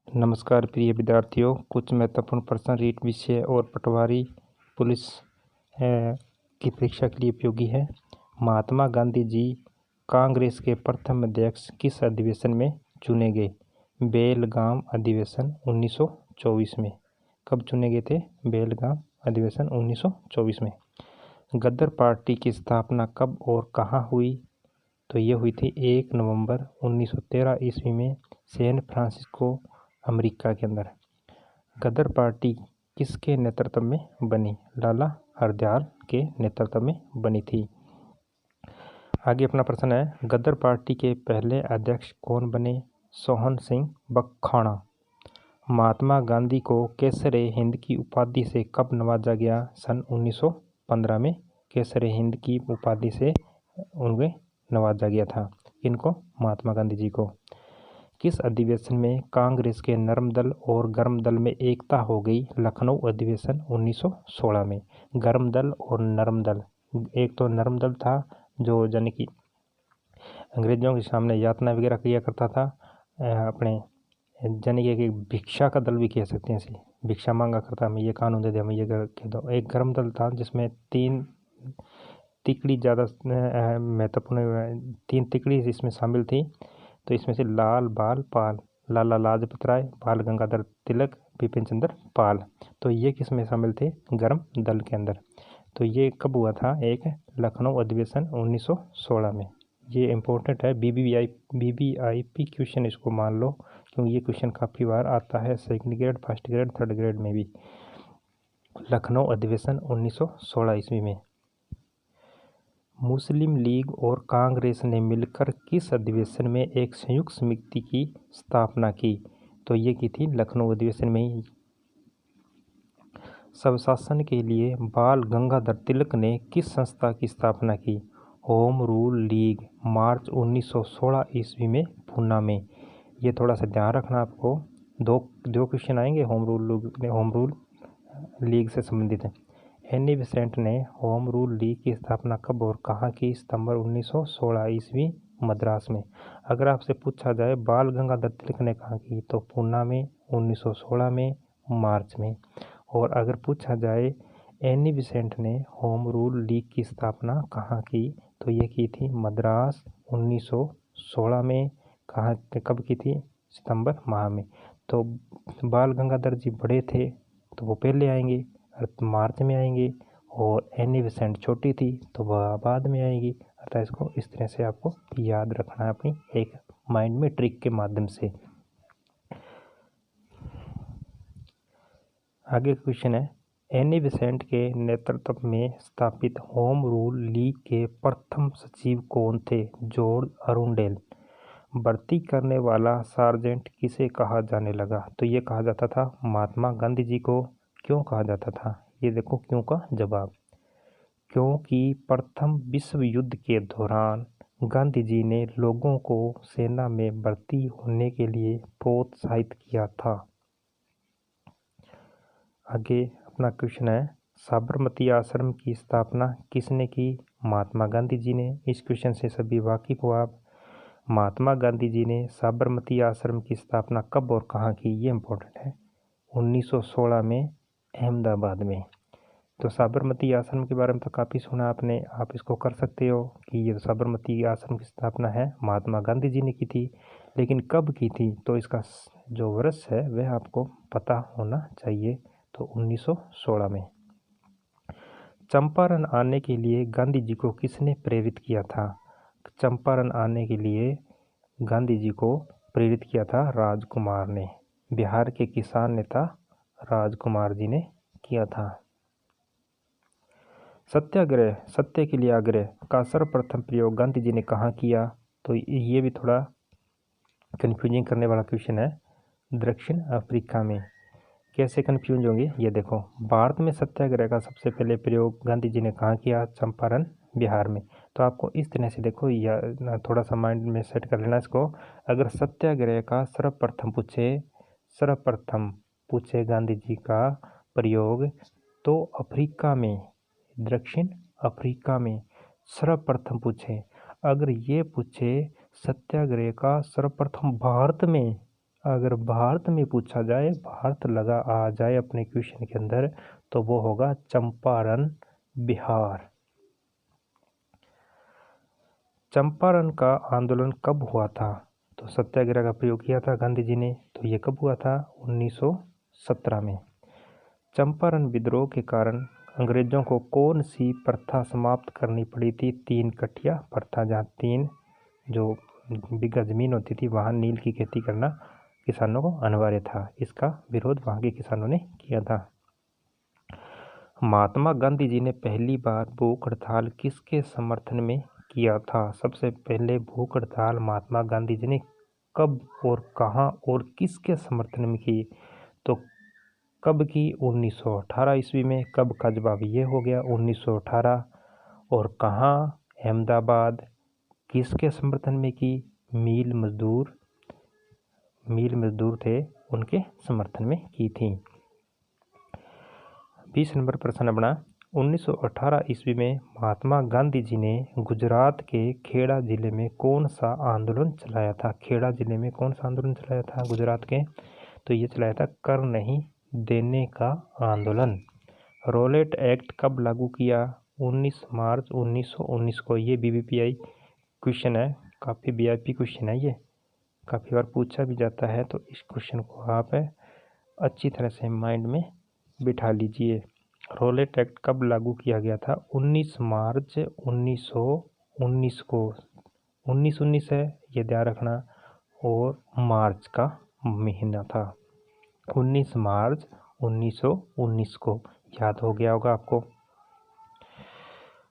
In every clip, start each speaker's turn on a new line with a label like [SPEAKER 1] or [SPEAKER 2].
[SPEAKER 1] नमस्कार प्रिय विद्यार्थियों, कुछ महत्वपूर्ण प्रश्न रीट विषय और पटवारी पुलिस की परीक्षा के लिए उपयोगी है। महात्मा गांधी जी कांग्रेस के प्रथम अध्यक्ष किस अधिवेशन में चुने गए? बेलगाम अधिवेशन 1924 में। कब चुने गए थे? बेलगाम अधिवेशन 1924 में। गदर पार्टी की स्थापना कब और कहाँ हुई? तो ये हुई थी 1 नवंबर 1913 ईस्वी में सैन फ्रांसिस्को, अमेरिका के अंदर। गदर पार्टी किसके नेतृत्व में बनी? लाला हरदयाल के नेतृत्व में बनी थी। आगे अपना प्रश्न है, गदर पार्टी के पहले अध्यक्ष कौन बने? सोहन सिंह बख्खाना। महात्मा गांधी को केसरे हिंद की उपाधि से कब नवाजा गया? सन 1915 में केसरे हिंद की उपाधि से उन्हें नवाजा गया था। इनको महात्मा गांधी जी को। किस अधिवेशन में कांग्रेस के नरम दल और गर्म दल में एकता हो गई? लखनऊ अधिवेशन 1916 में। गर्म दल और नरम दल, एक तो नरम दल था जो यानी कि अंग्रेजों के सामने यातना वगैरह किया करता था, अपने यानी कि भिक्षा का दल भी कह सकते हैं, इसे भिक्षा मांगा करता, हमें ये कानून दे दे, हमें ये कह दो। एक गर्म दल था जिसमें 3 तिकड़ी ज़्यादा महत्वपूर्ण, 3 तिकड़ी इसमें शामिल थी। तो इसमें से लाल बाल पाल, लाला लाजपत राय, बाल गंगाधर तिलक, बिपिन चंद्र पाल, तो ये किस में शामिल थे? गर्म दल के अंदर। तो ये कब हुआ था? एक लखनऊ अधिवेशन 1916 में। ये इम्पोर्टेंट है, BBIP क्वेश्चन इसको मान लो, क्योंकि ये क्वेश्चन काफ़ी बार आता है second grade, first grade, third grade में भी। लखनऊ अधिवेशन 1916 ईस्वी में। मुस्लिम लीग और कांग्रेस ने मिलकर किस अधिवेशन में एक संयुक्त समिति की स्थापना की? तो ये की थी लखनऊ अधिवेशन में ही। स्वशासन के लिए बाल गंगाधर तिलक ने किस संस्था की स्थापना की? होम रूल लीग, मार्च 1916 ईस्वी में पूना में। ये थोड़ा सा ध्यान रखना आपको, दो क्वेश्चन आएंगे होम रूल लीग से संबंधित है। एनी बेसेंट ने होम रूल लीग की स्थापना कब और कहाँ की? सितंबर 1916 ईस्वी, मद्रास में। अगर आपसे पूछा जाए बाल गंगाधर तिलक ने कहाँ की, तो पूना में 1916 में, मार्च में। और अगर पूछा जाए एनी बेसेंट ने होम रूल लीग की स्थापना कहाँ की, तो ये की थी मद्रास 1916 में। कहाँ, कब की थी? सितंबर माह में। तो बाल गंगाधर जी बड़े थे तो वो पहले आएंगे, मार्च में आएंगे, और एनी बेसेंट छोटी थी तो वह बाद में आएगी। अर्थात इसको इस तरह से आपको याद रखना है अपनी एक माइंड में ट्रिक के माध्यम से। आगे क्वेश्चन है, एनी बेसेंट के नेतृत्व में स्थापित होम रूल लीग के प्रथम सचिव कौन थे? George Arundale. भर्ती करने वाला सार्जेंट किसे कहा जाने लगा? तो ये कहा जाता था महात्मा गांधी जी को। क्यों कहा जाता था? ये देखो क्यों का जवाब। क्योंकि प्रथम विश्व युद्ध के दौरान गांधी जी ने लोगों को सेना में भर्ती होने के लिए प्रोत्साहित किया था। आगे अपना क्वेश्चन है, साबरमती आश्रम की स्थापना किसने की? महात्मा गांधी जी ने। इस क्वेश्चन से सभी वाकिफ हो आप। महात्मा गांधी जी ने साबरमती आश्रम की स्थापना कब और कहाँ की? ये इम्पोर्टेंट है, 1916 में, अहमदाबाद में। तो साबरमती आश्रम के बारे में तो काफ़ी सुना आपने, आप इसको कर सकते हो कि ये साबरमती आश्रम की स्थापना है महात्मा गांधी जी ने की थी। लेकिन कब की थी? तो इसका जो वर्ष है वह आपको पता होना चाहिए। तो 1916 में। चंपारण आने के लिए गांधी जी को किसने प्रेरित किया था? चंपारण आने के लिए गांधी जी को प्रेरित किया था राजकुमार ने। बिहार के किसान नेता राजकुमार जी ने किया था। सत्याग्रह, सत्य के लिए आग्रह का सर्वप्रथम प्रयोग गांधी जी ने कहाँ किया? तो ये भी थोड़ा कन्फ्यूजिंग करने वाला क्वेश्चन है। दक्षिण अफ्रीका में। कैसे कन्फ्यूज होंगे? ये देखो, भारत में सत्याग्रह का सबसे पहले प्रयोग गांधी जी ने कहाँ किया? चंपारण, बिहार में। तो आपको इस तरह से देखो, या थोड़ा सा माइंड में सेट कर लेना इसको। अगर सत्याग्रह का सर्वप्रथम पूछे गांधी जी का प्रयोग, तो अफ्रीका में, दक्षिण अफ्रीका में सर्वप्रथम पूछे। अगर ये पूछे सत्याग्रह का सर्वप्रथम भारत में, अगर भारत में पूछा जाए, भारत लगा आ जाए अपने क्वेश्चन के अंदर, तो वो होगा चंपारण, बिहार। चंपारण का आंदोलन कब हुआ था? तो सत्याग्रह का प्रयोग किया था गांधी जी ने, तो ये कब हुआ था? 1917 में। चंपारण विद्रोह के कारण अंग्रेजों को कौन सी प्रथा समाप्त करनी पड़ी थी? 3 कटिया प्रथा, जहाँ 3 जो बीघा जमीन होती थी वहाँ नील की खेती करना किसानों को अनिवार्य था। इसका विरोध वहाँ के किसानों ने किया था। महात्मा गांधी जी ने पहली बार भूख हड़ताल किसके समर्थन में किया था? सबसे पहले भूख हड़ताल महात्मा गांधी जी ने कब और कहाँ और किसके समर्थन में की? तो कब की? 1918 ईस्वी में। कब का जवाब ये हो गया 1918। और कहाँ? अहमदाबाद। किसके समर्थन में की? मिल मजदूर थे, उनके समर्थन में की थी। 20 नंबर प्रश्न अपना, 1918 ईस्वी में महात्मा गांधी जी ने गुजरात के खेड़ा जिले में कौन सा आंदोलन चलाया था? खेड़ा जिले में कौन सा आंदोलन चलाया था गुजरात के? तो ये चलाया था कर नहीं देने का आंदोलन। रॉलेट एक्ट कब लागू किया? 19 मार्च 1919 को। ये BBPI क्वेश्चन है, काफ़ी VIP क्वेश्चन है, ये काफ़ी बार पूछा भी जाता है, तो इस क्वेश्चन को आप अच्छी तरह से माइंड में बिठा लीजिए। रॉलेट एक्ट कब लागू किया गया था? 19 मार्च 1919 को। 1919 है, ये ध्यान रखना, और मार्च का महीना था। 19 मार्च 1919 को। याद हो गया होगा आपको।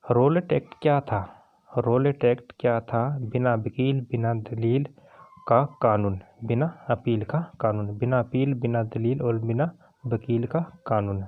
[SPEAKER 1] रॉलेट एक्ट क्या था? रॉलेट एक्ट क्या था? बिना वकील बिना दलील का कानून, बिना अपील का कानून, बिना अपील बिना दलील और बिना वकील का कानून।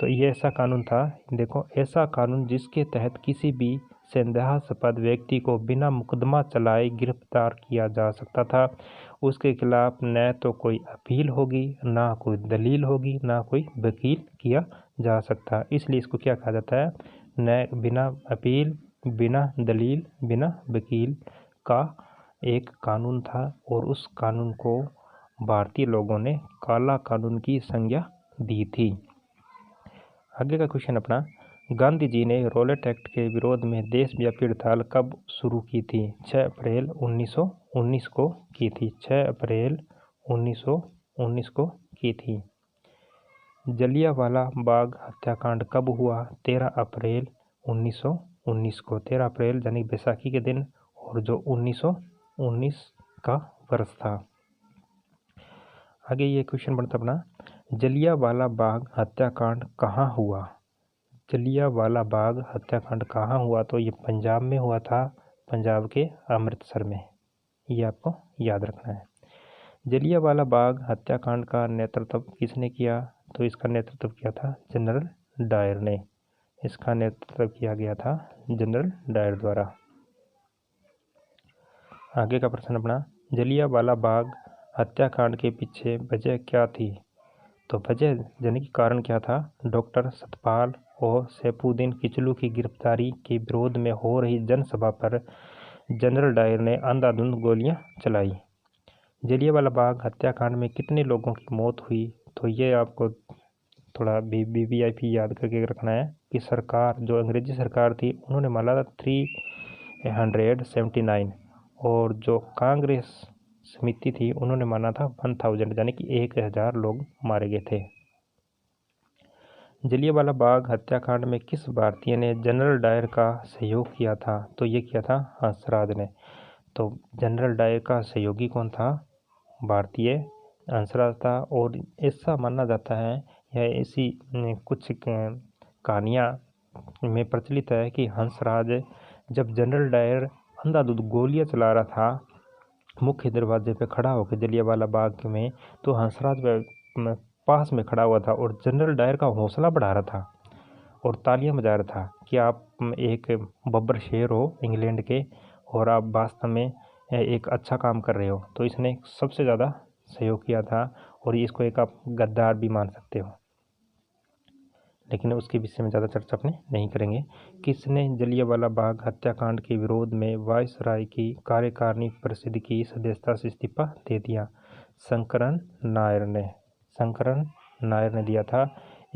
[SPEAKER 1] तो ये ऐसा कानून था, देखो, ऐसा कानून जिसके तहत किसी भी संदेहास्पद व्यक्ति को बिना मुकदमा चलाए गिरफ्तार किया जा सकता था। उसके खिलाफ न तो कोई अपील होगी, ना कोई दलील होगी, ना कोई वकील किया जा सकता। इसलिए इसको क्या कहा जाता है? न बिना अपील बिना दलील बिना वकील का एक कानून था, और उस कानून को भारतीय लोगों ने काला कानून की संज्ञा दी थी। आगे का क्वेश्चन अपना, गांधी जी ने रॉलेट एक्ट के विरोध में देशव्यापी हड़ताल कब शुरू की थी? 6 अप्रैल 1919 को की थी। 6 अप्रैल 1919 को की थी। जलियांवाला बाग हत्याकांड कब हुआ? 13 अप्रैल 1919 को। 13 अप्रैल यानी बैसाखी के दिन, और जो 1919 का वर्ष था। आगे ये क्वेश्चन बनता अपना, जलियांवाला बाग हत्याकांड कहाँ हुआ? जलियांवाला बाग हत्याकांड कहाँ हुआ? तो ये पंजाब में हुआ था, पंजाब के अमृतसर में। ये आपको याद रखना है। जलियांवाला बाग हत्याकांड का नेतृत्व किसने किया? तो इसका नेतृत्व किया था जनरल डायर ने। इसका नेतृत्व किया गया था जनरल डायर द्वारा। आगे का प्रश्न अपना, जलियांवाला बाग हत्याकांड के पीछे वजह क्या थी? तो वजह यानी कि कारण क्या था? डॉक्टर सतपाल और सैफुद्दीन किचलू की गिरफ्तारी के विरोध में हो रही जनसभा पर जनरल डायर ने अंधाधुंध गोलियां चलाई। जलियांवाला बाग हत्याकांड में कितने लोगों की मौत हुई? तो ये आपको थोड़ा VIP याद करके रखना है कि सरकार, जो अंग्रेजी सरकार थी, उन्होंने माना था 379, और जो कांग्रेस समिति थी उन्होंने माना था 1000, यानी कि 1000 लोग मारे गए थे। जलियांवाला बाग हत्याकांड में किस भारतीय ने जनरल डायर का सहयोग किया था? तो ये किया था हंसराज ने। तो जनरल डायर का सहयोगी कौन था? भारतीय हंसराज था। और ऐसा माना जाता है, या ऐसी कुछ कहानियाँ में प्रचलित है कि हंसराज जब जनरल डायर अंधाधुंध गोलियां चला रहा था मुख्य दरवाजे पे खड़ा होकर जलियांवाला बाग में, तो हंसराज पास में खड़ा हुआ था और जनरल डायर का हौसला बढ़ा रहा था और तालियां बजा रहा था कि आप एक बब्बर शेर हो इंग्लैंड के, और आप वास्तव में एक अच्छा काम कर रहे हो। तो इसने सबसे ज़्यादा सहयोग किया था, और इसको एक आप गद्दार भी मान सकते हो, लेकिन उसके विषय में ज़्यादा चर्चा अपने नहीं करेंगे। किसने जलियांवाला बाग हत्याकांड के विरोध में वायसराय की कार्यकारिणी परिषद की सदस्यता से इस्तीफा दे दिया? शंकरन नायर ने दिया था।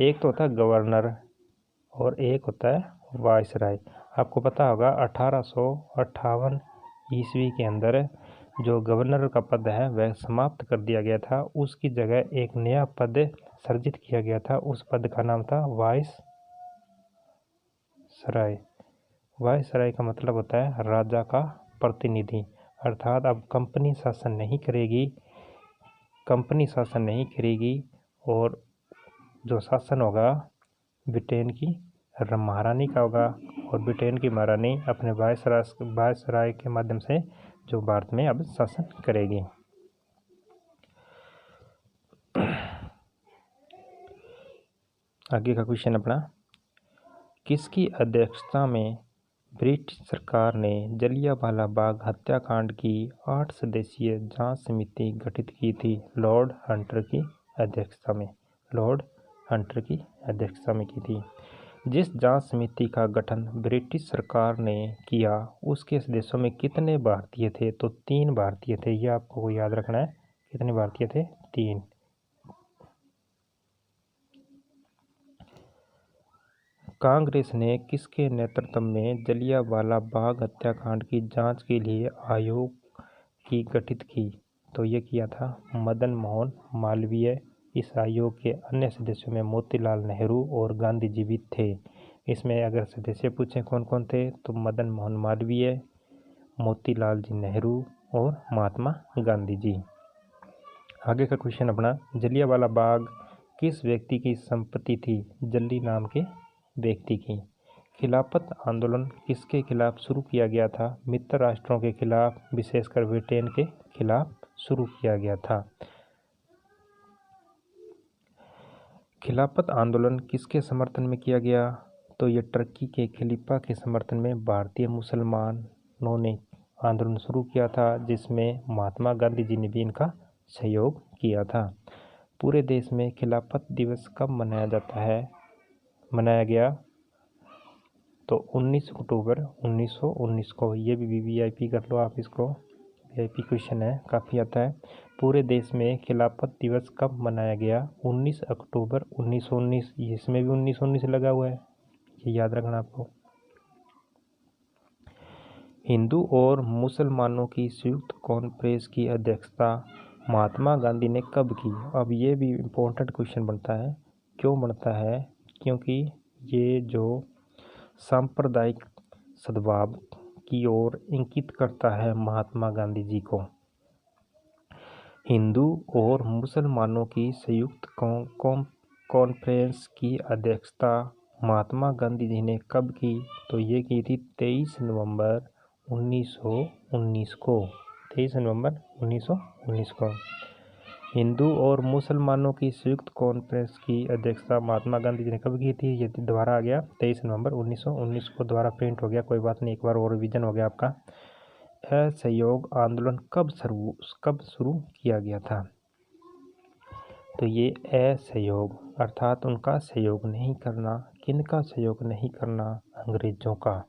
[SPEAKER 1] एक तो होता है गवर्नर और एक होता है वायसराय। आपको पता होगा 1858 ईस्वी के अंदर जो गवर्नर का पद है वह समाप्त कर दिया गया था। उसकी जगह एक नया पद सृजित किया गया था। उस पद का नाम था वायसराय। वायसराय का मतलब होता है राजा का प्रतिनिधि। अर्थात अब कंपनी शासन नहीं करेगी और जो शासन होगा ब्रिटेन की महारानी का होगा। और ब्रिटेन की महारानी अपने वायसराय के माध्यम से जो भारत में अब शासन करेगी। आगे का क्वेश्चन अपना, किसकी अध्यक्षता में ब्रिटिश सरकार ने जलियांवाला बाग हत्याकांड की 8 सदस्यीय जांच समिति गठित की थी? लॉर्ड हंटर की अध्यक्षता में की थी। जिस जांच समिति का गठन ब्रिटिश सरकार ने किया उसके सदस्यों में कितने भारतीय थे? तो 3 भारतीय थे। यह आपको याद रखना है। कितने भारतीय थे? 3। कांग्रेस ने किसके नेतृत्व में जलियांवाला बाग हत्याकांड की जांच के लिए आयोग की गठित की? तो ये किया था मदन मोहन मालवीय। इस आयोग के अन्य सदस्यों में मोतीलाल नेहरू और गांधी जी भी थे। इसमें अगर सदस्य पूछें कौन कौन थे तो मदन मोहन मालवीय, मोतीलाल जी नेहरू और महात्मा गांधी जी। आगे का क्वेश्चन अपना, जलियांवाला बाग किस व्यक्ति की संपत्ति थी? जल्ली नाम के व्यक्ति की। खिलाफत आंदोलन किसके खिलाफ शुरू किया गया था? मित्र राष्ट्रों के खिलाफ, विशेषकर ब्रिटेन के खिलाफ शुरू किया गया था। खिलाफत आंदोलन किसके समर्थन में किया गया? तो ये टर्की के खलीफा के समर्थन में भारतीय मुसलमानों ने आंदोलन शुरू किया था, जिसमें महात्मा गांधी जी ने भी इनका सहयोग किया था। पूरे देश में खिलाफत दिवस कब मनाया गया? तो 19 अक्टूबर 1919 को। ये भी वीवीआईपी कर लो आप इसको, वीआईपी क्वेश्चन है, काफ़ी आता है। पूरे देश में खिलाफत दिवस कब मनाया गया? 19 अक्टूबर 1919। इसमें भी 1919 लगा हुआ है, ये याद रखना आपको। हिंदू और मुसलमानों की संयुक्त कॉन्फ्रेंस की अध्यक्षता महात्मा गांधी ने कब की? अब ये भी इम्पोर्टेंट क्वेश्चन बनता है। क्यों बनता है? क्योंकि ये जो सांप्रदायिक सद्भाव की ओर इंगित करता है महात्मा गांधी जी को। हिंदू और मुसलमानों की संयुक्त कॉन्फ्रेंस की अध्यक्षता महात्मा गांधी जी ने कब की? तो ये की थी 23 नवंबर 1919 को। 23 नवंबर 1919 को। हिंदू और मुसलमानों की संयुक्त कॉन्फ्रेंस की अध्यक्षता महात्मा गांधी जी ने कब की थी? ये दोबारा आ गया 23 नवंबर 1919 को, दोबारा प्रिंट हो गया, कोई बात नहीं, एक बार और रिवीजन हो गया आपका। असहयोग आंदोलन कब शुरू किया गया था? तो ये असहयोग अर्थात उनका सहयोग नहीं करना। किनका सहयोग नहीं करना? अंग्रेजों का।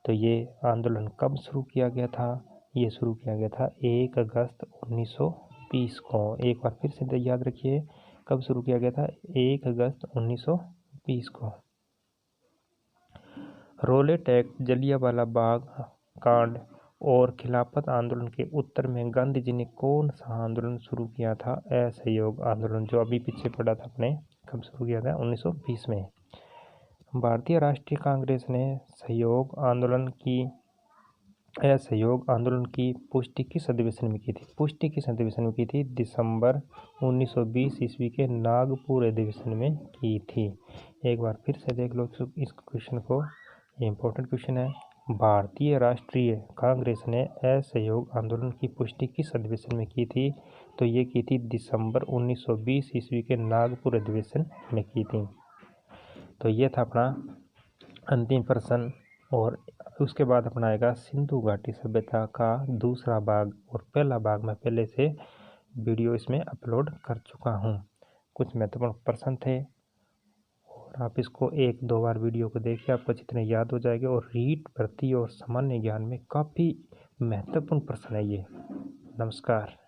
[SPEAKER 1] तो ये आंदोलन कब शुरू किया गया था? ये शुरू किया गया था 1 अगस्त 1920 को। एक बार फिर से याद रखिए, कब शुरू किया गया था? 1 अगस्त 1920 को। रॉलेट एक्ट, जलियांवाला बाग कांड और खिलाफत आंदोलन के उत्तर में गांधी जी ने कौन सा आंदोलन शुरू किया था? असहयोग आंदोलन, जो अभी पीछे पड़ा था अपने, कब शुरू किया था? 1920 में। भारतीय राष्ट्रीय कांग्रेस ने असहयोग आंदोलन की पुष्टि किस अधिवेशन में की थी? पुष्टि किस अधिवेशन में की थी? दिसंबर 1920 ईस्वी के नागपुर अधिवेशन में की थी। एक बार फिर से देख लो इस क्वेश्चन को, ये इम्पोर्टेंट क्वेश्चन है। भारतीय राष्ट्रीय कांग्रेस ने असहयोग आंदोलन की पुष्टि किस अधिवेशन में की थी? तो ये की थी दिसंबर 1920 ईस्वी के नागपुर अधिवेशन में की थी। तो ये था अपना अंतिम प्रश्न, और उसके बाद अपना आएगा सिंधु घाटी सभ्यता का दूसरा भाग, और पहला भाग मैं पहले से वीडियो इसमें अपलोड कर चुका हूँ। कुछ महत्वपूर्ण प्रश्न थे और आप इसको 1-2 बार वीडियो को देखिए, आपको जितने याद हो जाएंगे। और रीट, भर्ती और सामान्य ज्ञान में काफ़ी महत्वपूर्ण प्रश्न है ये। नमस्कार।